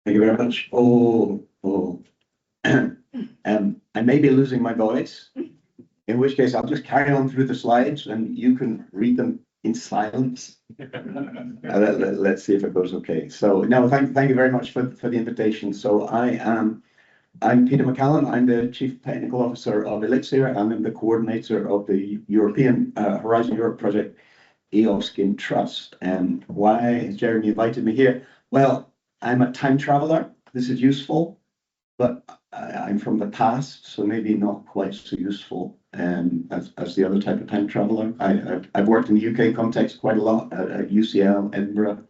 Thank you very much. I may be losing my voice, in which case I'll just carry on through the slides and you can read them in silence. Let's see if it goes okay. So no, thank you very much for the invitation. So I'm Peter MacCallum. I'm the Chief Technical Officer of ELIXIR. I'm the coordinator of the European Horizon Europe project, EOSC-ENTRUST. And why has Jeremy invited me here? Well, I'm a time traveler. This is useful, but I'm from the past, so maybe not quite so useful as the other type of time traveler. I've worked in the UK context quite a lot at UCL, Edinburgh,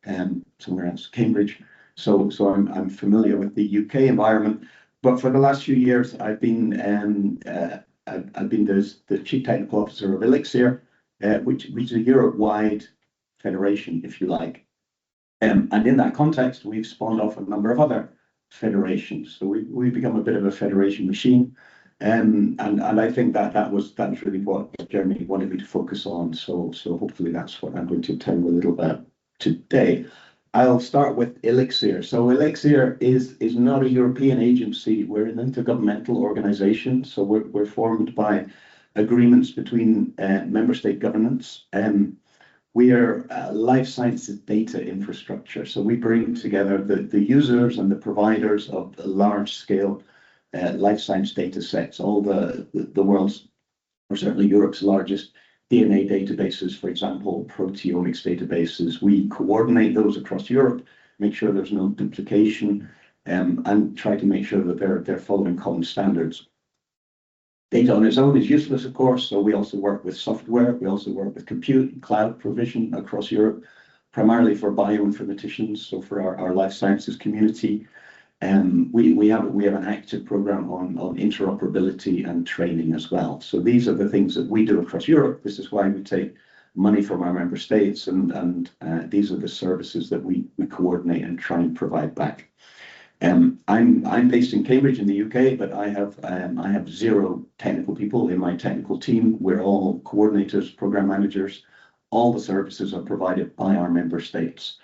and somewhere else, Cambridge. So I'm familiar with the UK environment. But for the last few years, I've been the Chief Technical Officer of ELIXIR, which is a Europe-wide federation, if you like. And in that context, we've spawned off a number of other federations. So we've become a bit of a federation machine. And I think that was really what Jeremy wanted me to focus on. So hopefully that's what I'm going to tell you a little about today. I'll start with ELIXIR. So ELIXIR is not a European agency. We're an intergovernmental organization. So we're formed by agreements between member state governments. We are life sciences data infrastructure. So we bring together the users and the providers of large scale life science data sets, all the world's, or certainly Europe's largest DNA databases, for example, proteomics databases. We coordinate those across Europe, make sure there's no duplication, and try to make sure that they're following common standards. Data on its own is useless, of course, so we also work with software. We also work with compute and cloud provision across Europe, primarily for bioinformaticians, so for our life sciences community. We have an active program on interoperability and training as well. So these are the things that we do across Europe. This is why we take money from our member states, and these are the services that we coordinate and try and provide back. I'm based in Cambridge in the UK, but I have 0 technical people in my technical team. We're all coordinators, program managers. All the services are provided by our member states.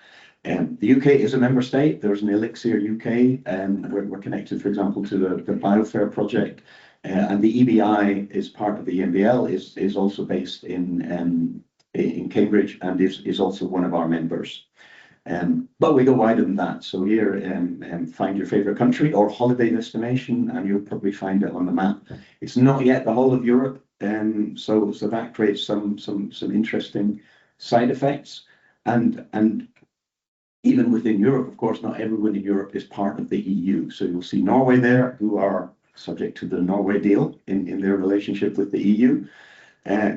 The UK is a member state. There's an ELIXIR UK, and we're connected, for example, to the Biofair project. And the EBI is part of the EMBL, is also based in Cambridge, and is also one of our members. But we go wider than that. So here, find your favorite country or holiday destination, and you'll probably find it on the map. It's not yet the whole of Europe, so that creates some interesting side effects. And even within Europe, of course, not everyone in Europe is part of the EU. So you'll see Norway there, who are subject to the Norway deal in their relationship with the EU.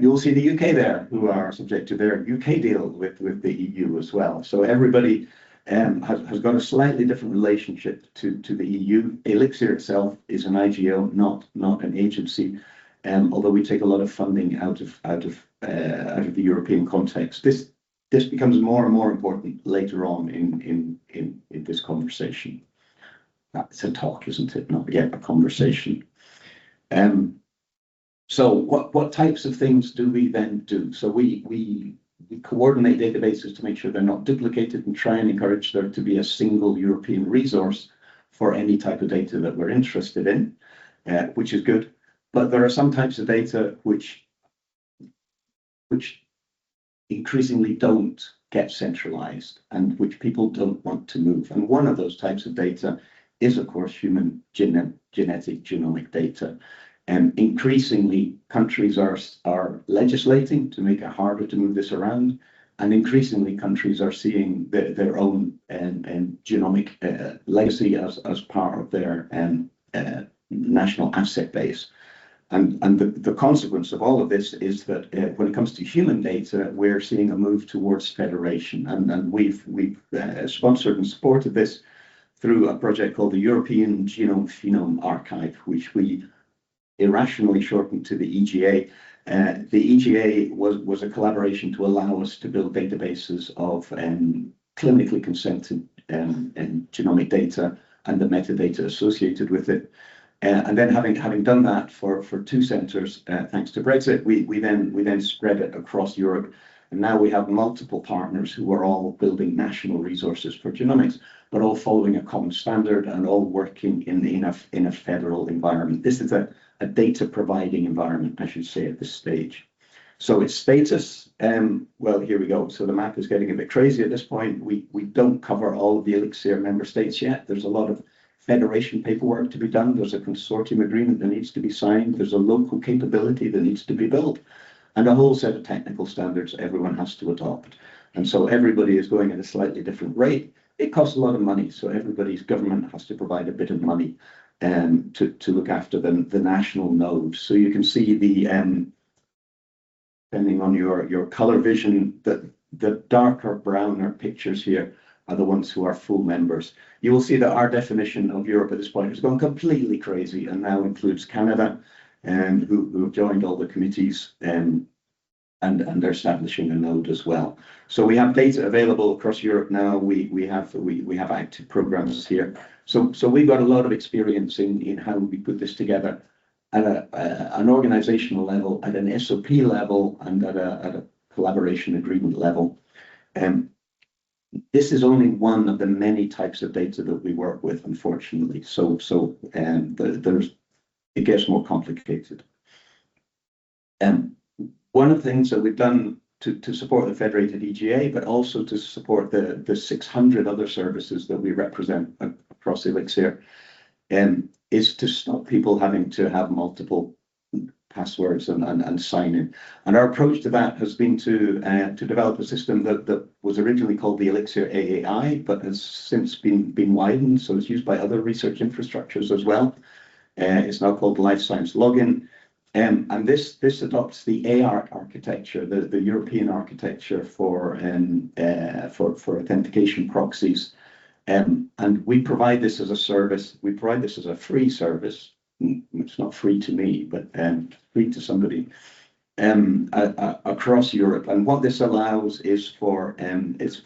You'll see the UK there, who are subject to their UK deal with the EU as well. So everybody has got a slightly different relationship to the EU. ELIXIR itself is an IGO, not an agency, although we take a lot of funding out of the European context. This becomes more and more important later on in this conversation. It's a talk, isn't it? Not yet a conversation. So what types of things do we then do? So we coordinate databases to make sure they're not duplicated and try and encourage there to be a single European resource for any type of data that we're interested in, which is good. But there are some types of data which increasingly don't get centralized and which people don't want to move. And one of those types of data is, of course, human genetic genomic data. And increasingly, countries are legislating to make it harder to move this around. And increasingly, countries are seeing their own genomic legacy as part of their national asset base. And the consequence of all of this is that when it comes to human data, we're seeing a move towards federation. And we've sponsored and supported this through a project called the European Genome Phenome Archive, which we irrationally shortened to the EGA. The EGA was a collaboration to allow us to build databases of clinically consented genomic data and the metadata associated with it. And then having done that for 2 centres, thanks to Brexit, we then spread it across Europe And now we have multiple partners who are all building national resources for genomics, but all following a common standard and all working in a federal environment. This is a data providing environment, I should say, at this stage. So its status, well, here we go. So the map is getting a bit crazy at this point. We don't cover all of the ELIXIR member states yet. There's a lot of federation paperwork to be done. There's a consortium agreement that needs to be signed. There's a local capability that needs to be built, and a whole set of technical standards everyone has to adopt. And so everybody is going at a slightly different rate. It costs a lot of money, so everybody's government has to provide a bit of money to look after the national nodes. So you can see the depending on your color vision, the darker browner pictures here are the ones who are full members. You will see that our definition of Europe at this point has gone completely crazy and now includes Canada, who have joined all the committees, and they're establishing a node as well. So we have data available across Europe now. We have active programs here. So we've got a lot of experience in how we put this together at an organizational level, at an SOP level, and at a collaboration agreement level. This is only one of the many types of data that we work with, unfortunately. So it gets more complicated. One of the things that we've done to support the federated EGA, but also to support the 600 other services that we represent across ELIXIR, is to stop people having to have multiple passwords and sign in. And our approach to that has been to develop a system that was originally called the ELIXIR AAI, but has since been widened, so it's used by other research infrastructures as well. It's now called Life Science Login. And this adopts the AR architecture, the European architecture for authentication proxies. And we provide this as a service. We provide this as a free service. It's not free to me, but free to somebody across Europe. And what this allows is for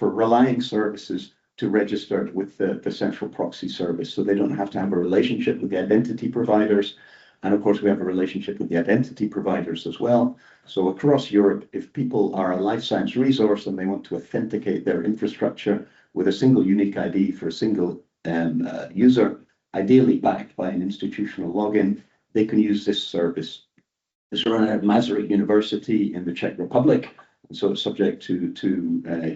relying services to register with the central proxy service, so they don't have to have a relationship with the identity providers. And of course, we have a relationship with the identity providers as well. So across Europe, if people are a life science resource and they want to authenticate their infrastructure with a single unique ID for a single user, ideally backed by an institutional login, they can use this service. It's run at Masaryk University in the Czech Republic, so it's subject to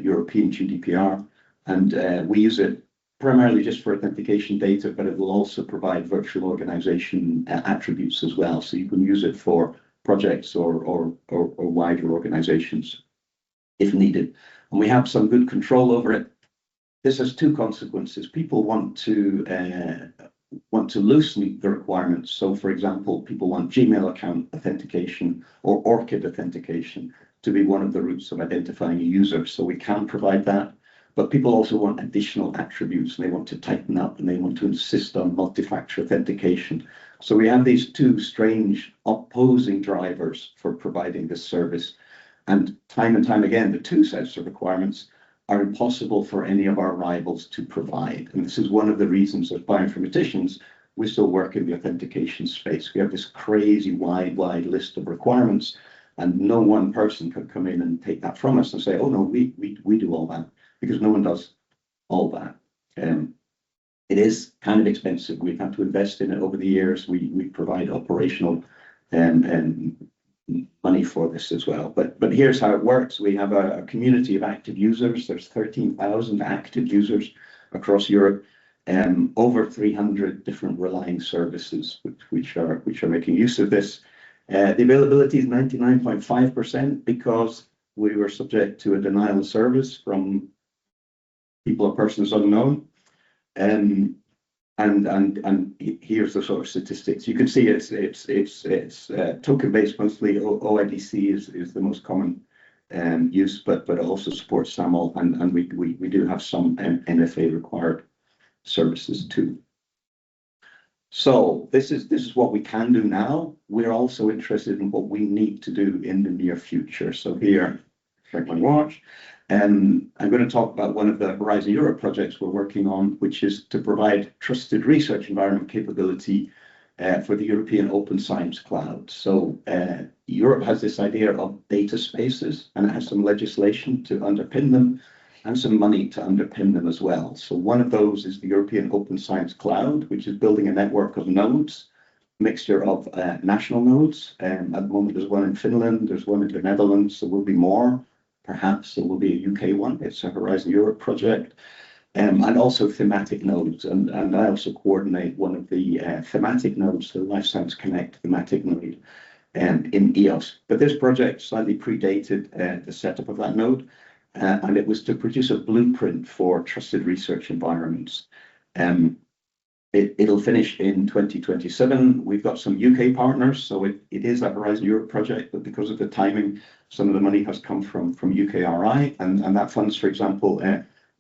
European GDPR. And we use it primarily just for authentication data, but it will also provide virtual organization attributes as well. So you can use it for projects or wider organizations if needed. And we have some good control over it. This has two consequences. People want to loosen the requirements. So for example, people want Gmail account authentication or ORCID authentication to be one of the routes of identifying a user. So we can provide that. But people also want additional attributes, and they want to tighten up, and they want to insist on multi-factor authentication. So we have these two strange opposing drivers for providing this service. And time again, the two sets of requirements are impossible for any of our rivals to provide. And this is one of the reasons as bioinformaticians, we still work in the authentication space. We have this crazy wide list of requirements, and no one person can come in and take that from us and say, oh no, we do all that. Because no one does all that. It is kind of expensive. We've had to invest in it over the years. We provide operational money for this as well. But here's how it works. We have a community of active users. There's 13,000 active users across Europe, over 300 different relying services which are making use of this. The availability is 99.5% because we were subject to a denial of service from people or persons unknown, and here's the sort of statistics. You can see it's token based mostly. OIDC is the most common use, but it also supports SAML, and we do have some NFA required services too. So this is what we can do now. We're also interested in what we need to do in the near future. So here, check my watch. I'm going to talk about one of the Horizon Europe projects we're working on, which is to provide trusted research environment capability for the European Open Science Cloud. So Europe has this idea of data spaces, and it has some legislation to underpin them and some money to underpin them as well. So one of those is the European Open Science Cloud, which is building a network of nodes, mixture of national nodes. At the moment, there's one in Finland, there's one in the Netherlands, there will be more. Perhaps there will be a UK one. It's a Horizon Europe project. And also thematic nodes. And I also coordinate one of the thematic nodes, the Life Science Connect thematic node in EOS. But this project slightly predated the setup of that node. And it was to produce a blueprint for trusted research environments. It'll finish in 2027. We've got some UK partners, so it is a Horizon Europe project, but because of the timing, some of the money has come from UKRI, and that funds, for example,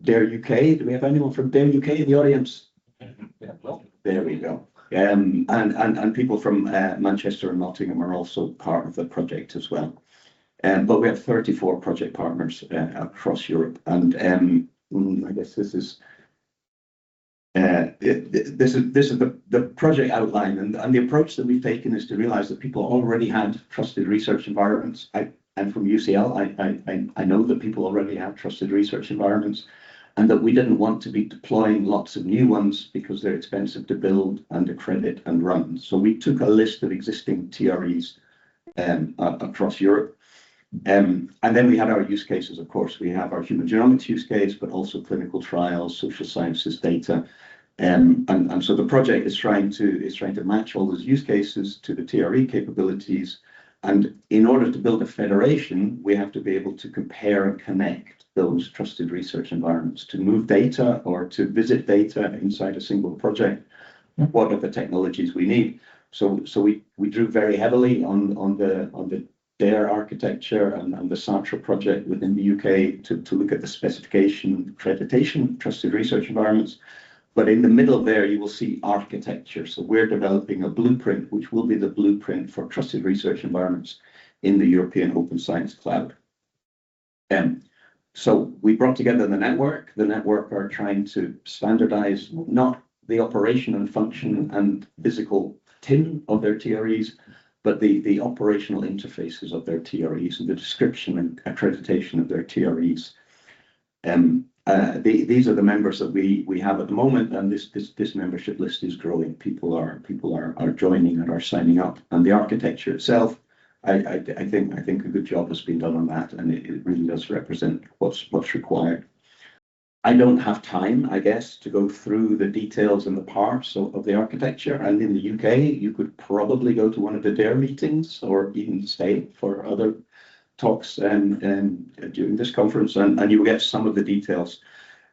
Dare UK. Do we have anyone from Dare UK in the audience? Yeah, well, there we go. And people from Manchester and Nottingham are also part of the project as well. But we have 34 project partners across Europe, and I guess this is the project outline, and the approach that we've taken is to realize that people already had trusted research environments. I'm from UCL. I know that people already have trusted research environments, and that we didn't want to be deploying lots of new ones because they're expensive to build and accredit and run. So we took a list of existing TREs across Europe. And then we had our use cases, of course. We have our human genomics use case, but also clinical trials, social sciences data. And so the project is trying to match all those use cases to the TRE capabilities. And in order to build a federation, we have to be able to compare and connect those trusted research environments, to move data or to visit data inside a single project. What are the technologies we need? So we drew very heavily on the DARE architecture and the Sartre project within the UK to look at the specification, accreditation, trusted research environments. But in the middle there, you will see architecture. So we're developing a blueprint, which will be the blueprint for trusted research environments in the European Open Science Cloud. So we brought together the network. The network are trying to standardize not the operation and function and physical tin of their TREs, but the operational interfaces of their TREs and the description and accreditation of their TREs. These are the members that we have at the moment, and this membership list is growing. People are joining and are signing up, and the architecture itself, I think a good job has been done on that, and it really does represent what's required. I don't have time, I guess, to go through the details and the parts of the architecture. And in the UK, you could probably go to one of the DARE meetings or even stay for other talks during this conference, and you will get some of the details.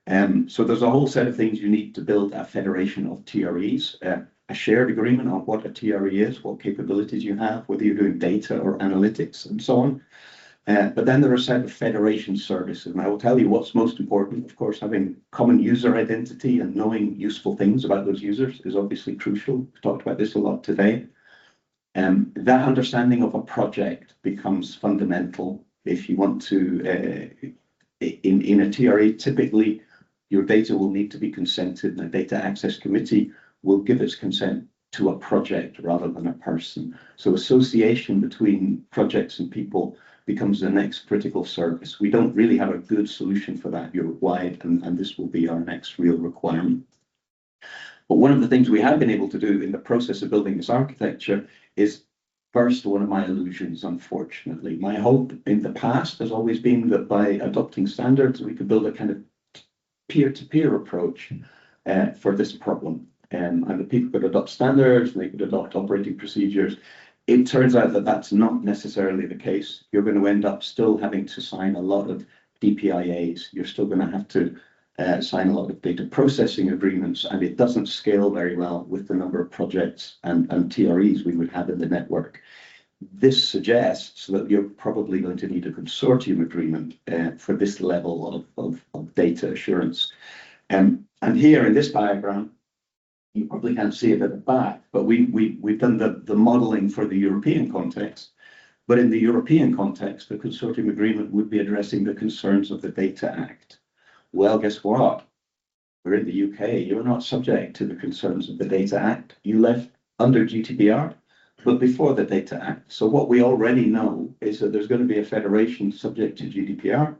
So there's a whole set of things you need to build a federation of TREs, a shared agreement on what a TRE is, what capabilities you have, whether you're doing data or analytics and so on. But then there are a set of federation services, and I will tell you what's most important. Of course, having common user identity and knowing useful things about those users is obviously crucial. We've talked about this a lot today. That understanding of a project becomes fundamental if you want to, in a TRE, typically your data will need to be consented, and a data access committee will give its consent to a project rather than a person. So association between projects and people becomes the next critical service. We don't really have a good solution for that Europe-wide, and this will be our next real requirement. But one of the things we have been able to do in the process of building this architecture is burst one of my illusions, unfortunately. My hope in the past has always been that by adopting standards, we could build a kind of peer-to-peer approach for this problem. And the people could adopt standards, and they could adopt operating procedures. It turns out that that's not necessarily the case. You're going to end up still having to sign a lot of DPIAs. You're still going to have to sign a lot of data processing agreements, and it doesn't scale very well with the number of projects and TREs we would have in the network. This suggests that you're probably going to need a consortium agreement for this level of data assurance. And here in this diagram, you probably can't see it at the back, but we've done the modeling for the European context. But in the European context, the consortium agreement would be addressing the concerns of the Data Act. Well, guess what? We're in the UK. You're not subject to the concerns of the Data Act. You left under GDPR, but before the Data Act. So what we already know is that there's going to be a federation subject to GDPR,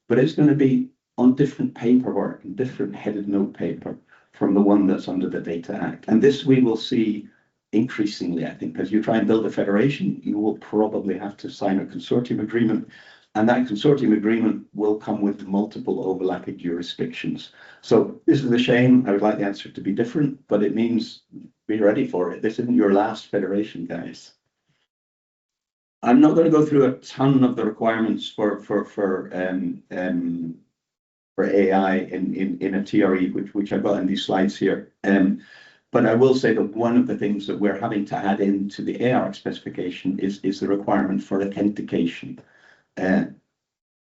but it's going to be on different paperwork and different headed note paper from the one that's under the Data Act. And this we will see increasingly, I think, as you try and build a federation, you will probably have to sign a consortium agreement, and that consortium agreement will come with multiple overlapping jurisdictions. So this is a shame. I would like the answer to be different, but it means be ready for it. This isn't your last federation, guys. I'm not going to go through a ton of the requirements for AI in a TRE, which I've got in these slides here. But I will say that one of the things that we're having to add into the ARC specification is the requirement for authentication,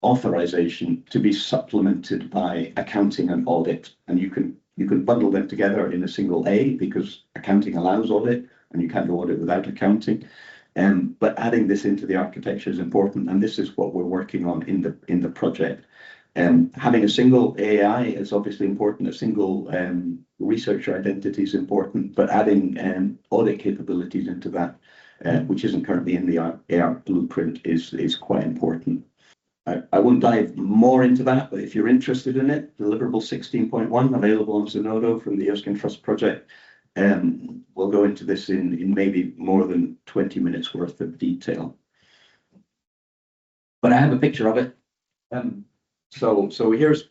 authorization to be supplemented by accounting and audit. And you can bundle them together in a single A because accounting allows audit, and you can't do audit without accounting. But adding this into the architecture is important, and this is what we're working on in the project. Having a single AI is obviously important. A single researcher identity is important, but adding audit capabilities into that, which isn't currently in the ARC blueprint, is quite important. I won't dive more into that, but if you're interested in it, deliverable 16.1 available on Zenodo from the EOSC-ENTRUST project. We'll go into this in maybe more than 20 minutes worth of detail. But I have a picture of it. So here's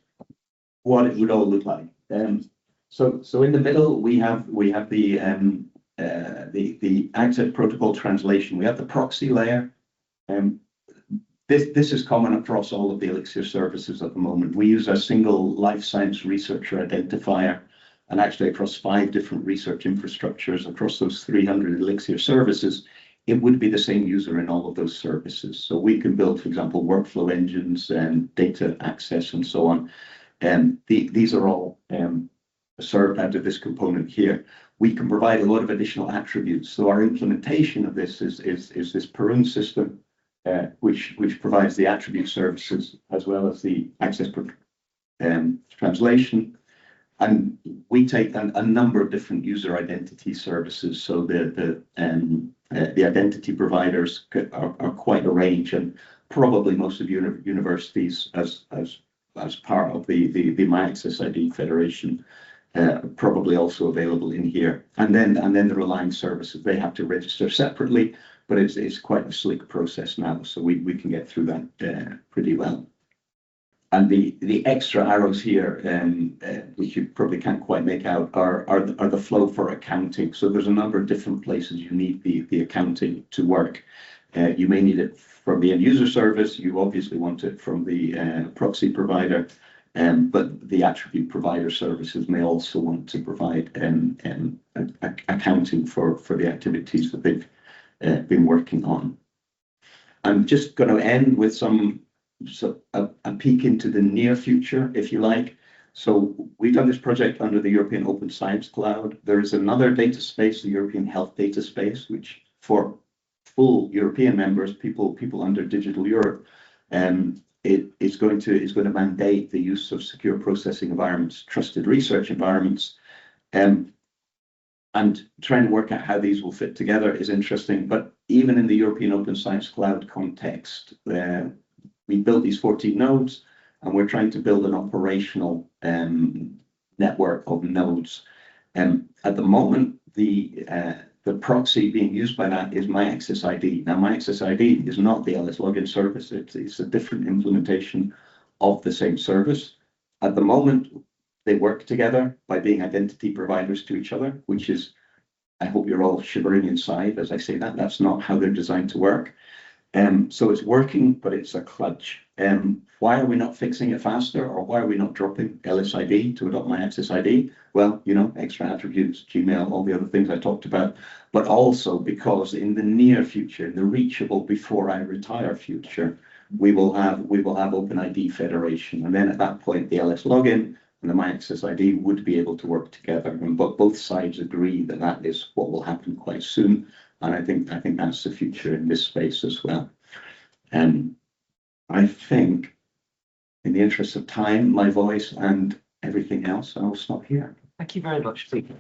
what it would all look like. So in the middle we have the access protocol translation. We have the proxy layer. This is common across all of the ELIXIR services at the moment. We use a single life science researcher identifier, and actually across 5 different research infrastructures across those 300 ELIXIR services, it would be the same user in all of those services. So we can build, for example, workflow engines and data access and so on. And these are all served out of this component here. We can provide a lot of additional attributes. So our implementation of this is this Perun system, which provides the attribute services as well as the access translation. And we take a number of different user identity services. So the identity providers are quite a range, and probably most of universities as part of the MyAccessID Federation probably also available in here. And then the relying services, they have to register separately, but it's quite a slick process now, so we can get through that pretty well. And the extra arrows here, which you probably can't quite make out, are the flow for accounting. So there's a number of different places you need the accounting to work. You may need it from the end user service. You obviously want it from the proxy provider, but the attribute provider services may also want to provide accounting for the activities that they've been working on. I'm just going to end with a peek into the near future, if you like. So we've done this project under the European Open Science Cloud. There is another data space, the European Health Data Space, which for full European members, people under Digital Europe, it is going to mandate the use of secure processing environments, trusted research environments, and trying to work out how these will fit together is interesting. But even in the European Open Science Cloud context, we built these 14 nodes, and we're trying to build an operational network of nodes. At the moment, the proxy being used by that is MyAccessID. Now, MyAccessID is not the LS login service. It's a different implementation of the same service. At the moment, they work together by being identity providers to each other, which is, I hope you're all shivering inside as I say that. That's not how they're designed to work. So it's working, but it's a kludge. Why are we not fixing it faster, or why are we not dropping LSID to adopt MyAccessID? Well, extra attributes, Gmail, all the other things I talked about, but also because in the near future, in the reachable before I retire future, we will have OpenID Federation, and then at that point, the LS login and the MyAccessID would be able to work together. And both sides agree that that is what will happen quite soon. And I think that's the future in this space as well. And I think, in the interest of time, my voice and everything else, I'll stop here. Thank you very much, Steve.